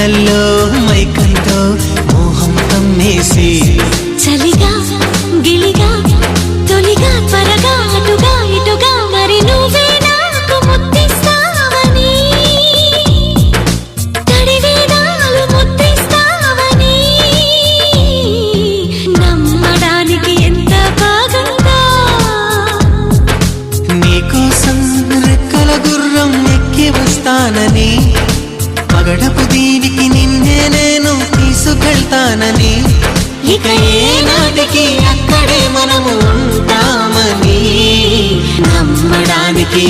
కళ్ళల్లో మైకంతో మోహం కమ్మేసి చలిగా గిలిగా తొలిగా త్వరగా అటుగా ఇటుగా మరి నువ్వే నాకు ముద్దిస్తావని తడివేదాలు ముద్దిస్తావని నమ్మడానికి ఎంత బాగుందో నీకోసం రెక్కల గుర్రం ఎక్కి వస్తానని పగడపు దీనికి నిన్నే నేను తీసుకెళ్తానని ఇక ఏ నాటికి అక్కడే మనము ఉంటామని నమ్మడానికి